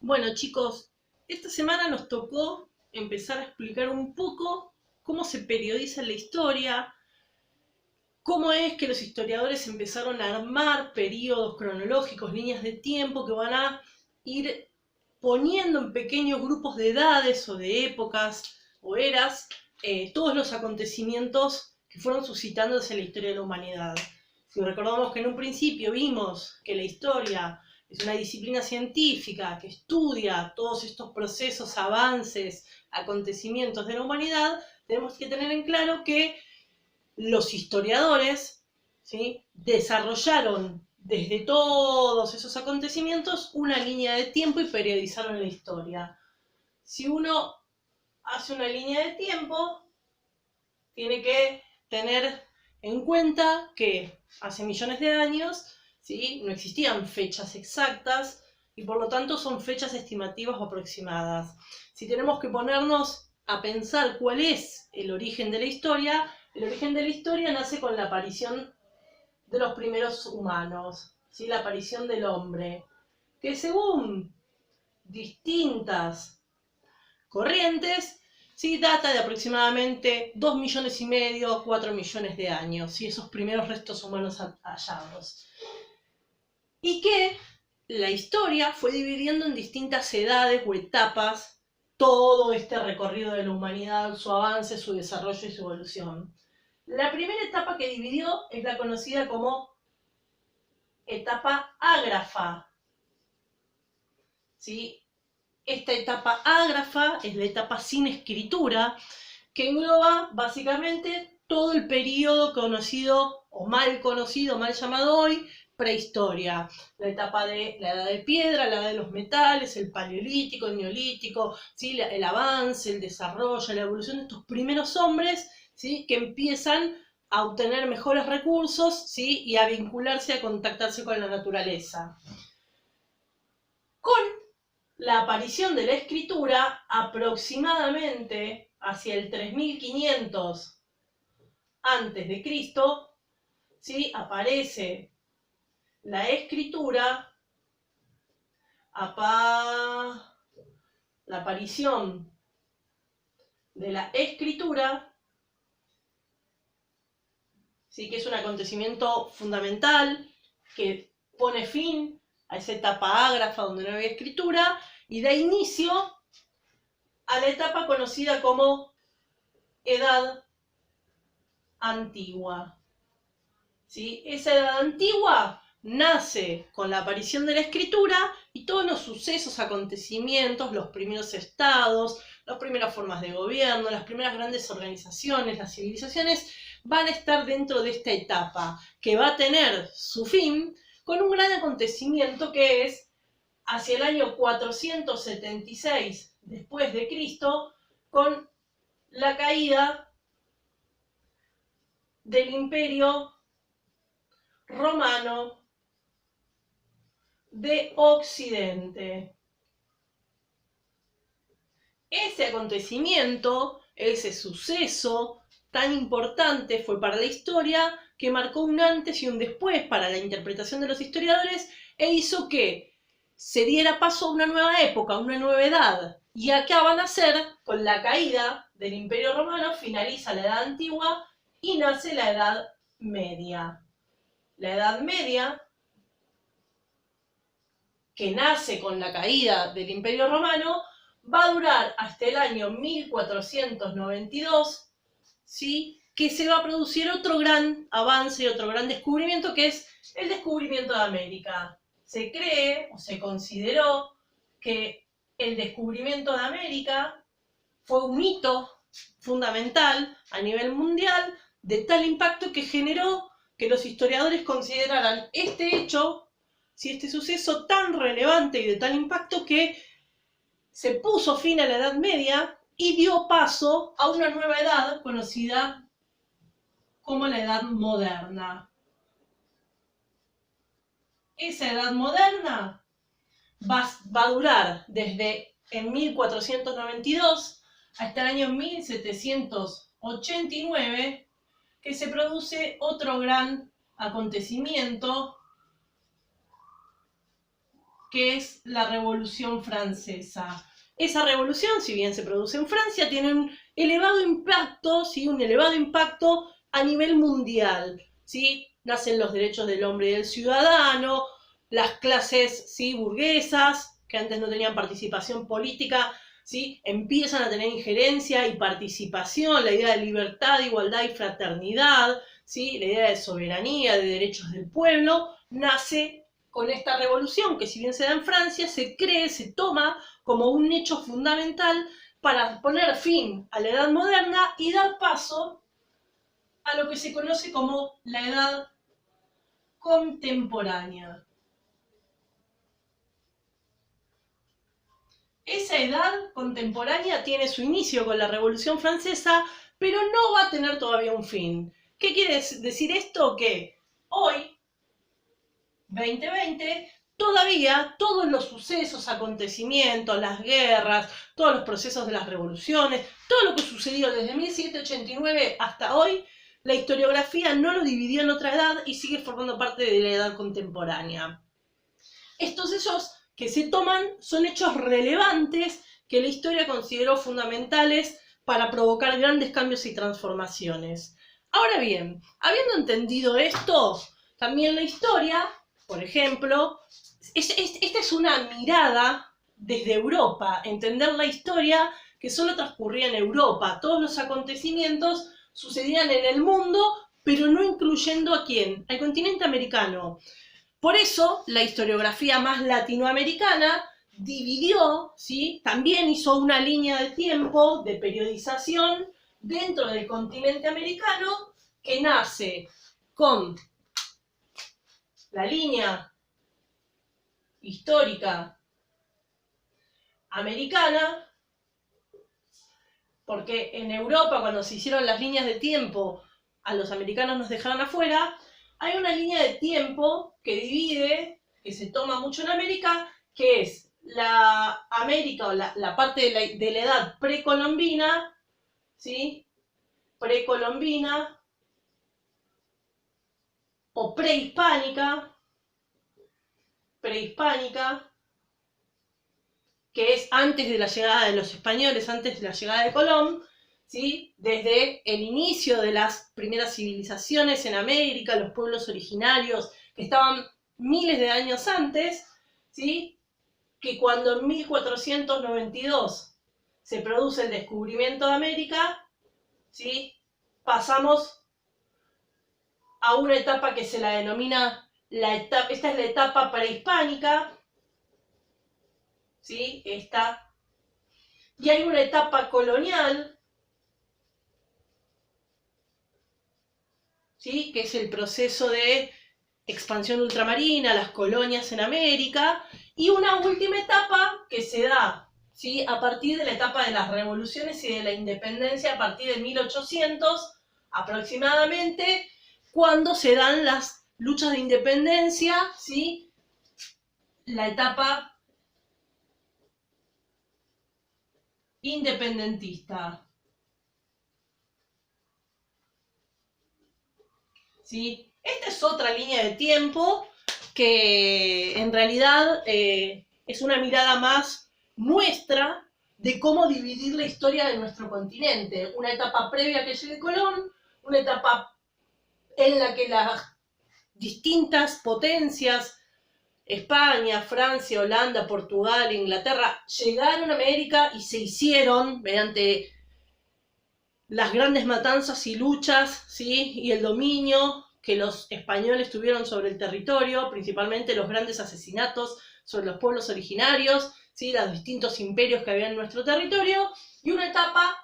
Bueno, chicos, esta semana nos tocó empezar a explicar un poco cómo se periodiza la historia, cómo es que los historiadores empezaron a armar periodos cronológicos, líneas de tiempo que van a ir poniendo en pequeños grupos de edades o de épocas o eras todos los acontecimientos que fueron suscitándose en la historia de la humanidad. Si recordamos que en un principio vimos que la historia es una disciplina científica que estudia todos estos procesos, avances, acontecimientos de la humanidad, tenemos que tener en claro que los historiadores, ¿sí?, desarrollaron desde todos esos acontecimientos una línea de tiempo y periodizaron la historia. Si uno hace una línea de tiempo, tiene que tener en cuenta que hace millones de años, ¿sí?, no existían fechas exactas y por lo tanto son fechas estimativas o aproximadas. Si tenemos que ponernos a pensar cuál es el origen de la historia, el origen de la historia nace con la aparición de los primeros humanos, ¿sí?, la aparición del hombre, que según distintas corrientes, ¿sí?, data de aproximadamente 2,5 millones, 4 millones de años, ¿sí?, esos primeros restos humanos hallados. Y que la historia fue dividiendo en distintas edades o etapas todo este recorrido de la humanidad, su avance, su desarrollo y su evolución. La primera etapa que dividió es la conocida como etapa ágrafa, ¿sí? Esta etapa ágrafa es la etapa sin escritura, que engloba básicamente todo el periodo conocido o mal conocido, mal llamado hoy, prehistoria. La etapa de la edad de piedra, la edad de los metales, el paleolítico, el neolítico, ¿sí?, el avance, el desarrollo, la evolución de estos primeros hombres, ¿sí?, que empiezan a obtener mejores recursos, ¿sí?, y a vincularse, a contactarse con la naturaleza. Con la aparición de la escritura, aproximadamente hacia el 3500 antes de Cristo, ¿sí?, aparece la escritura, la aparición de la escritura, ¿sí?, que es un acontecimiento fundamental que pone fin a esa etapa ágrafa donde no había escritura y da inicio a la etapa conocida como Edad Antigua. ¿Sí? Esa edad antigua nace con la aparición de la escritura y todos los sucesos, acontecimientos, los primeros estados, las primeras formas de gobierno, las primeras grandes organizaciones, las civilizaciones, van a estar dentro de esta etapa, que va a tener su fin con un gran acontecimiento que es hacia el año 476 después de Cristo, con la caída del Imperio Romano de Occidente. Ese acontecimiento, ese suceso tan importante fue para la historia que marcó un antes y un después para la interpretación de los historiadores e hizo que se diera paso a una nueva época, a una nueva edad. Y acá van a ser, con la caída del Imperio Romano, finaliza la Edad Antigua y nace la Edad Media. La Edad Media, que nace con la caída del Imperio Romano, va a durar hasta el año 1492, ¿sí?, que se va a producir otro gran avance y otro gran descubrimiento, que es el descubrimiento de América. Se cree o se consideró que el descubrimiento de América fue un hito fundamental a nivel mundial de tal impacto que generó que los historiadores consideraran este hecho, si este suceso tan relevante y de tal impacto, que se puso fin a la Edad Media y dio paso a una nueva edad conocida como la Edad Moderna. Esa Edad Moderna va a durar desde en 1492 hasta el año 1789, que se produce otro gran acontecimiento que es la Revolución Francesa. Esa revolución, si bien se produce en Francia, tiene un elevado impacto, ¿sí? Un elevado impacto a nivel mundial, ¿sí? Nacen los derechos del hombre y del ciudadano, las clases, ¿sí? Burguesas, que antes no tenían participación política, ¿sí? Empiezan a tener injerencia y participación, la idea de libertad, igualdad y fraternidad, ¿sí? La idea de soberanía, de derechos del pueblo, nace con esta revolución, que si bien se da en Francia, se cree, se toma como un hecho fundamental para poner fin a la Edad Moderna y dar paso a lo que se conoce como la Edad Contemporánea. Esa edad contemporánea tiene su inicio con la Revolución Francesa, pero no va a tener todavía un fin. ¿Qué quiere decir esto? Que hoy, 2020, todavía todos los sucesos, acontecimientos, las guerras, todos los procesos de las revoluciones, todo lo que sucedió desde 1789 hasta hoy, la historiografía no lo dividió en otra edad y sigue formando parte de la edad contemporánea. Estos hechos que se toman son hechos relevantes que la historia consideró fundamentales para provocar grandes cambios y transformaciones. Ahora bien, habiendo entendido esto, también la historia, por ejemplo, esta es una mirada desde Europa, entender la historia que solo transcurría en Europa. Todos los acontecimientos sucedían en el mundo, pero no incluyendo ¿a quién? Al continente americano. Por eso, la historiografía más latinoamericana dividió, ¿sí? También hizo una línea de tiempo de periodización dentro del continente americano que nace con la línea histórica americana, porque en Europa, cuando se hicieron las líneas de tiempo, a los americanos nos dejaron afuera. Hay una línea de tiempo que divide, que se toma mucho en América, que es la América o la parte de la edad precolombina, ¿sí? Precolombina o prehispánica, que es antes de la llegada de los españoles, antes de la llegada de Colón, ¿sí? Desde el inicio de las primeras civilizaciones en América, los pueblos originarios que estaban miles de años antes, ¿sí? Que cuando en 1492 se produce el descubrimiento de América, ¿sí? Pasamos a una etapa que se la denomina esta es la etapa prehispánica, ¿sí? Y hay una etapa colonial, ¿sí? Que es el proceso de expansión ultramarina, las colonias en América, y una última etapa que se da, ¿sí? A partir de la etapa de las revoluciones y de la independencia, a partir de 1800 aproximadamente, cuando se dan las luchas de independencia, ¿sí? La etapa independentista, ¿sí? Esta es otra línea de tiempo que en realidad es una mirada más nuestra de cómo dividir la historia de nuestro continente. Una etapa previa a que llegue Colón, una etapa en la que las distintas potencias, España, Francia, Holanda, Portugal, Inglaterra, llegaron a América y se hicieron mediante las grandes matanzas y luchas, ¿sí? Y el dominio que los españoles tuvieron sobre el territorio, principalmente los grandes asesinatos sobre los pueblos originarios, ¿sí? Los distintos imperios que había en nuestro territorio, y una etapa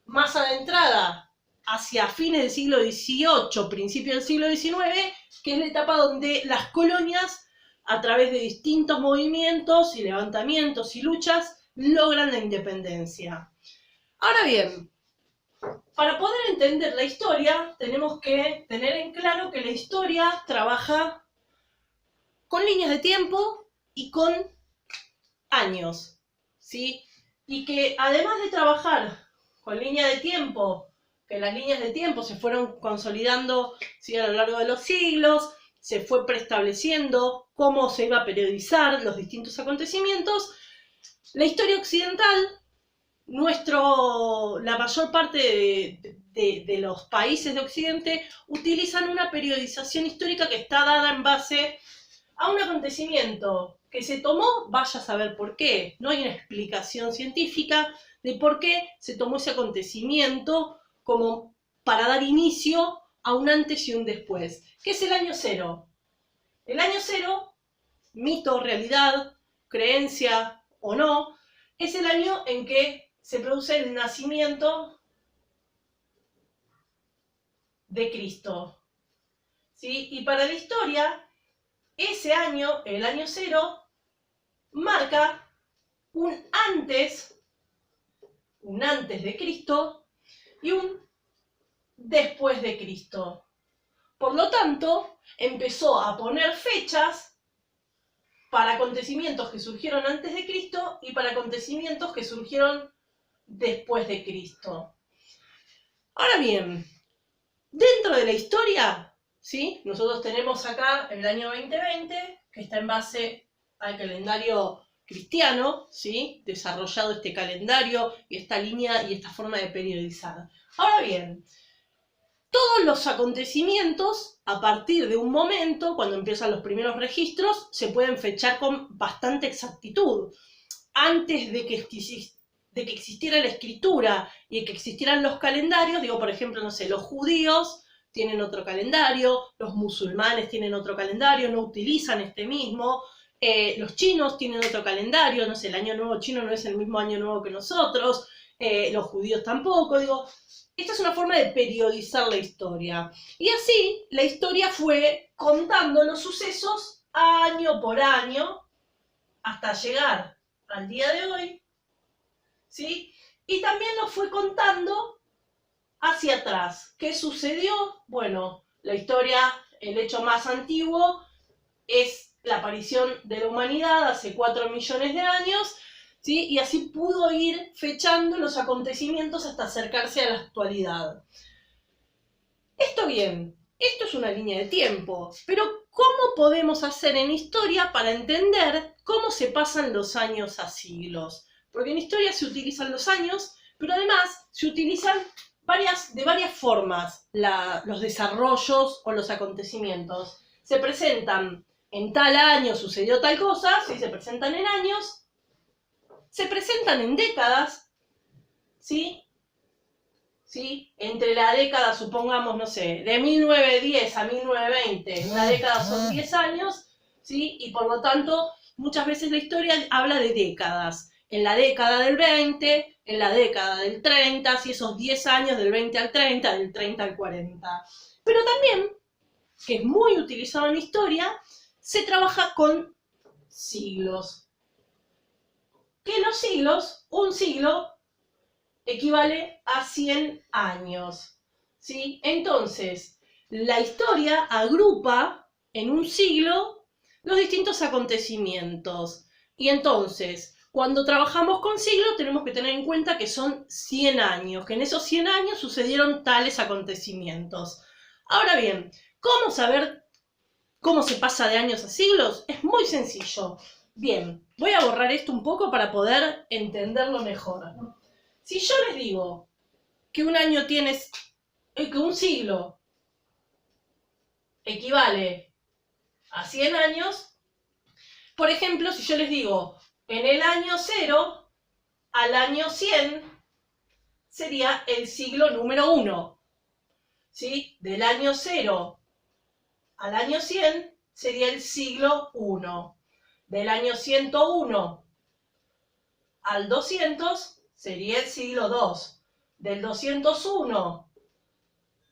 más adentrada hacia fines del siglo XVIII, principio del siglo XIX, que es la etapa donde las colonias, a través de distintos movimientos y levantamientos y luchas, logran la independencia. Ahora bien, para poder entender la historia, tenemos que tener en claro que la historia trabaja con líneas de tiempo y con años, ¿sí? Y que además de trabajar con línea de tiempo, que las líneas de tiempo se fueron consolidando, ¿sí? A lo largo de los siglos, se fue preestableciendo cómo se iba a periodizar los distintos acontecimientos, la historia occidental, la mayor parte de los países de Occidente utilizan una periodización histórica que está dada en base a un acontecimiento que se tomó, vaya a saber por qué. No hay una explicación científica de por qué se tomó ese acontecimiento como para dar inicio a un antes y un después. ¿Qué es el año cero? El año cero, mito, realidad, creencia o no, es el año en que se produce el nacimiento de Cristo. ¿Sí? Y para la historia, ese año, el año cero, marca un antes de Cristo y un después de Cristo. Por lo tanto, empezó a poner fechas para acontecimientos que surgieron antes de Cristo y para acontecimientos que surgieron después de Cristo. Ahora bien, dentro de la historia, ¿sí? Nosotros tenemos acá el año 2020, que está en base al calendario cristiano, ¿sí? Desarrollado este calendario y esta línea y esta forma de periodizar. Ahora bien, todos los acontecimientos, a partir de un momento, cuando empiezan los primeros registros, se pueden fechar con bastante exactitud. Antes de que existiera la escritura y que existieran los calendarios, digo, por ejemplo, no sé, los judíos tienen otro calendario, los musulmanes tienen otro calendario, no utilizan este mismo, los chinos tienen otro calendario, no sé, el año nuevo chino no es el mismo año nuevo que nosotros, los judíos tampoco, digo, esta es una forma de periodizar la historia. Y así la historia fue contando los sucesos año por año hasta llegar al día de hoy, ¿sí? Y también lo fue contando hacia atrás. ¿Qué sucedió? Bueno, la historia, el hecho más antiguo es la aparición de la humanidad hace 4 millones de años, ¿sí? Y así pudo ir fechando los acontecimientos hasta acercarse a la actualidad. Esto bien, esto es una línea de tiempo, pero ¿cómo podemos hacer en historia para entender cómo se pasan los años a siglos? Porque en historia se utilizan los años, pero además se utilizan de varias formas los desarrollos o los acontecimientos. Se presentan en tal año sucedió tal cosa, ¿sí? Se presentan en años, se presentan en décadas, ¿sí? ¿Sí? Entre la década, supongamos, no sé, de 1910 a 1920, una década son 10 años, ¿sí? Y por lo tanto, muchas veces la historia habla de décadas. En la década del 20, en la década del 30, ¿sí? Esos 10 años del 20 al 30, del 30 al 40. Pero también, que es muy utilizado en historia, se trabaja con siglos. Que los siglos, un siglo equivale a 100 años, ¿sí? Entonces, la historia agrupa en un siglo los distintos acontecimientos. Y entonces, cuando trabajamos con siglo, tenemos que tener en cuenta que son 100 años, que en esos 100 años sucedieron tales acontecimientos. Ahora bien, ¿cómo saber cómo se pasa de años a siglos? Es muy sencillo. Bien, voy a borrar esto un poco para poder entenderlo mejor. Si yo les digo que que un siglo equivale a 100 años, por ejemplo, si yo les digo en el año 0 al año 100, sería el siglo número 1. ¿Sí? Del año 0 al año 100 sería el siglo 1. Del año 101 al 200 sería el siglo 2. Del 201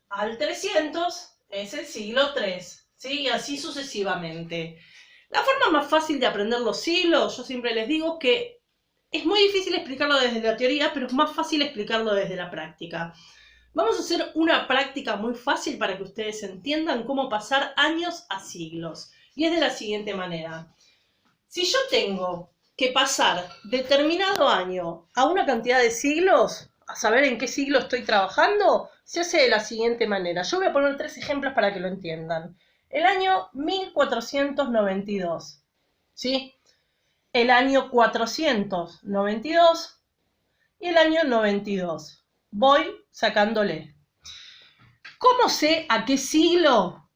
al 300 es el siglo 3. ¿Sí? Y así sucesivamente. La forma más fácil de aprender los siglos, yo siempre les digo que es muy difícil explicarlo desde la teoría, pero es más fácil explicarlo desde la práctica. Vamos a hacer una práctica muy fácil para que ustedes entiendan cómo pasar años a siglos. Y es de la siguiente manera. Si yo tengo que pasar determinado año a una cantidad de siglos, a saber en qué siglo estoy trabajando, se hace de la siguiente manera. Yo voy a poner 3 ejemplos para que lo entiendan. El año 1492, ¿sí? El año 492 y el año 92. Voy sacándole. ¿Cómo sé a qué siglo?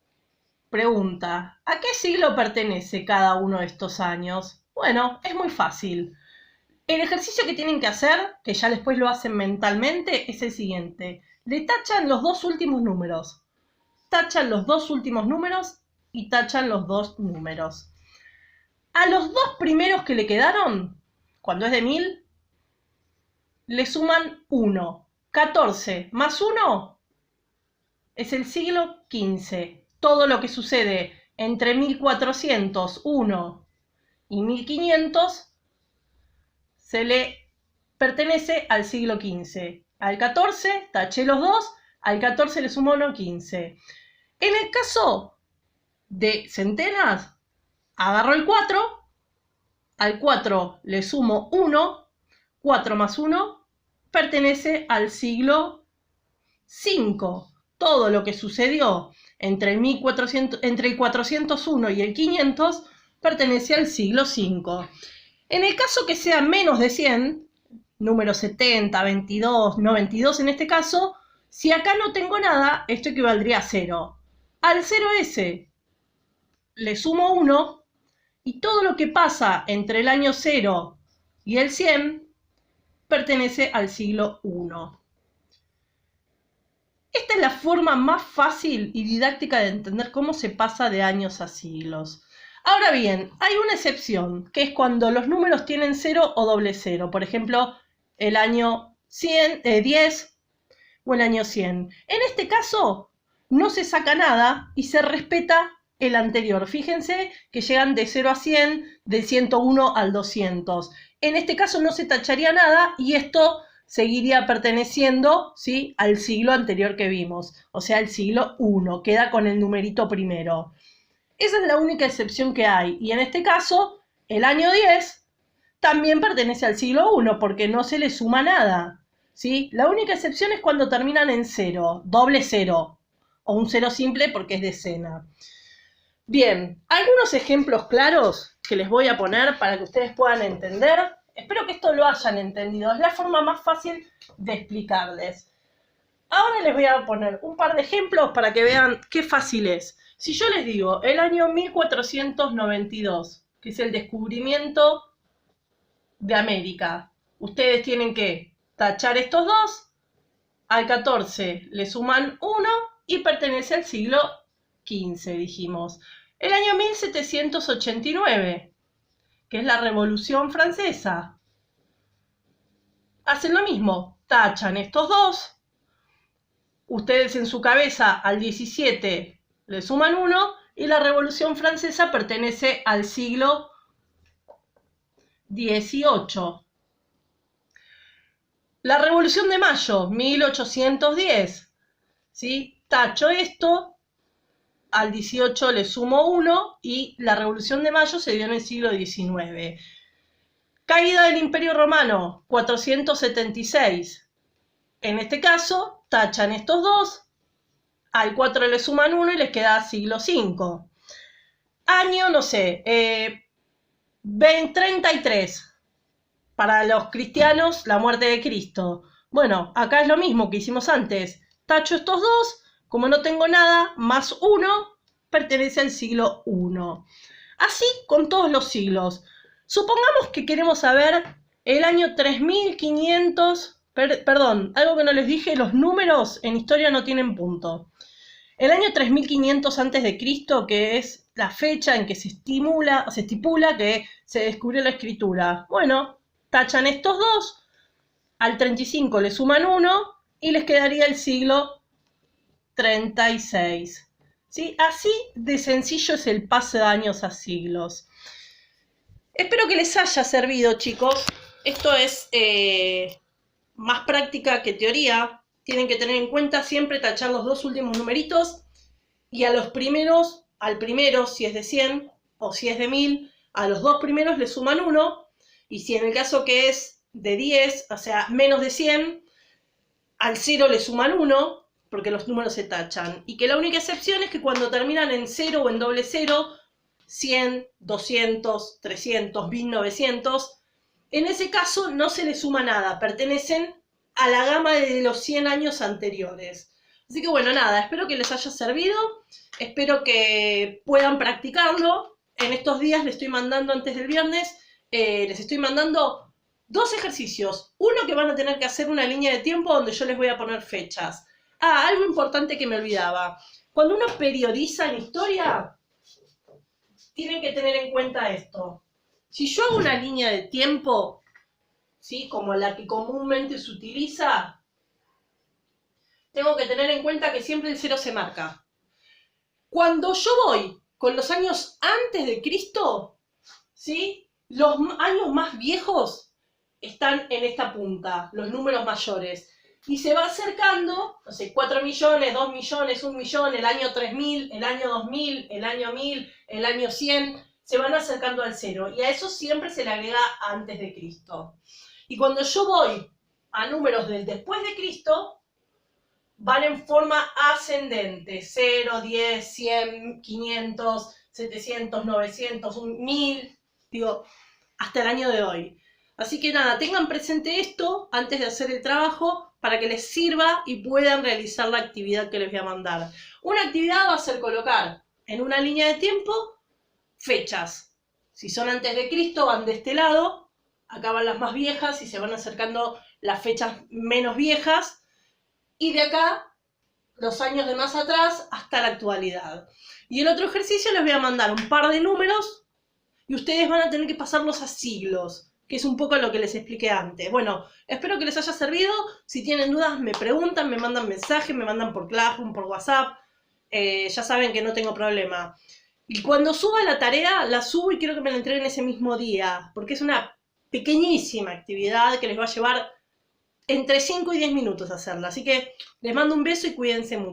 Pregunta, ¿a qué siglo pertenece cada uno de estos años? Bueno, es muy fácil. El ejercicio que tienen que hacer, que ya después lo hacen mentalmente, es el siguiente. Le tachan los dos últimos números. Tachan los dos últimos números y tachan los dos números. A los dos primeros que le quedaron, cuando es de 1000, le suman 1. 14 más 1 es el siglo XV. Todo lo que sucede entre 1401 y 1500 se le pertenece al siglo XV. Al 14 taché los dos, al 14 le sumo 1, 15. En el caso de centenas, agarro el 4, al 4 le sumo 1, 4 más 1 pertenece al siglo V. Todo lo que sucedió entre el 401 y el 500 pertenece al siglo V. En el caso que sea menos de 100, número 70, 22, no 22 en este caso, si acá no tengo nada, esto equivaldría a 0. Al 0S le sumo 1 y todo lo que pasa entre el año 0 y el 100 pertenece al siglo I. Esta es la forma más fácil y didáctica de entender cómo se pasa de años a siglos. Ahora bien, hay una excepción, que es cuando los números tienen 0 o doble 0. Por ejemplo, el año 10 o el año 100. En este caso, no se saca nada y se respeta el anterior. Fíjense que llegan de 0 a 100, del 101 al 200. En este caso no se tacharía nada y esto seguiría perteneciendo, ¿sí?, al siglo anterior que vimos, o sea, el siglo I, queda con el numerito primero. Esa es la única excepción que hay, y en este caso, el año 10 también pertenece al siglo I, porque no se le suma nada, ¿sí? La única excepción es cuando terminan en 0, doble 0, o un 0 simple porque es decena. Bien, algunos ejemplos claros que les voy a poner para que ustedes puedan entender. Espero que esto lo hayan entendido, es la forma más fácil de explicarles. Ahora les voy a poner un par de ejemplos para que vean qué fácil es. Si yo les digo el año 1492, que es el descubrimiento de América, ustedes tienen que tachar estos dos, al 14 le suman 1 y pertenece al siglo XV, dijimos. El año 1789, que es la Revolución Francesa. Hacen lo mismo, tachan estos dos, ustedes en su cabeza al 17 le suman 1 y la Revolución Francesa pertenece al siglo XVIII. La Revolución de Mayo, 1810, ¿sí? Tacho esto, al 18 le sumo 1 y la Revolución de Mayo se dio en el siglo XIX. Caída del Imperio Romano, 476. En este caso, tachan estos dos, al 4 le suman 1 y les queda siglo V. Año, no sé, 33. Para los cristianos, la muerte de Cristo. Bueno, acá es lo mismo que hicimos antes. Tacho estos dos, como no tengo nada, más 1, pertenece al siglo I. Así con todos los siglos. Supongamos que queremos saber el año 3500, perdón, algo que no les dije, los números en historia no tienen punto. El año 3500 a.C., que es la fecha en que se estipula que se descubrió la escritura. Bueno, tachan estos dos, al 35 le suman 1 y les quedaría el siglo 36. ¿Sí? Así de sencillo es el paso de años a siglos. Espero que les haya servido, chicos. Esto es más práctica que teoría. Tienen que tener en cuenta siempre tachar los dos últimos numeritos y a los primeros, al primero si es de 100 o si es de 1000, a los dos primeros le suman 1 y si en el caso que es de 10, o sea, menos de 100, al 0 le suman 1 porque los números se tachan. Y que la única excepción es que cuando terminan en 0 o en doble cero, 100, 200, 300, 1900, en ese caso no se les suma nada, pertenecen a la gama de los 100 años anteriores. Así que bueno, nada, espero que les haya servido, espero que puedan practicarlo. En estos días les estoy mandando, antes del viernes, les estoy mandando 2 ejercicios. Uno que van a tener que hacer una línea de tiempo donde yo les voy a poner fechas. Ah, algo importante que me olvidaba. Cuando uno periodiza en historia, tienen que tener en cuenta esto. Si yo hago una línea de tiempo, ¿sí?, como la que comúnmente se utiliza, tengo que tener en cuenta que siempre el 0 se marca. Cuando yo voy con los años antes de Cristo, ¿sí?, los años más viejos están en esta punta, los números mayores. Y se va acercando, no sé, 4 millones, 2 millones, 1 millón, el año 3000, el año 2000, el año 1000, el año 100, se van acercando al 0. Y a eso siempre se le agrega antes de Cristo. Y cuando yo voy a números del después de Cristo, van en forma ascendente. 0, 10, 100, 500, 700, 900, 1000, digo, hasta el año de hoy. Así que nada, tengan presente esto antes de hacer el trabajo para que les sirva y puedan realizar la actividad que les voy a mandar. Una actividad va a ser colocar en una línea de tiempo fechas. Si son antes de Cristo, van de este lado, acá van las más viejas y se van acercando las fechas menos viejas, y de acá los años de más atrás hasta la actualidad. Y el otro ejercicio les voy a mandar un par de números y ustedes van a tener que pasarlos a siglos, que es un poco lo que les expliqué antes. Bueno, espero que les haya servido. Si tienen dudas, me preguntan, me mandan mensajes, me mandan por Classroom, por WhatsApp. Ya saben que no tengo problema. Y cuando suba la tarea, la subo y quiero que me la entreguen ese mismo día, porque es una pequeñísima actividad que les va a llevar entre 5 y 10 minutos hacerla. Así que les mando un beso y cuídense mucho.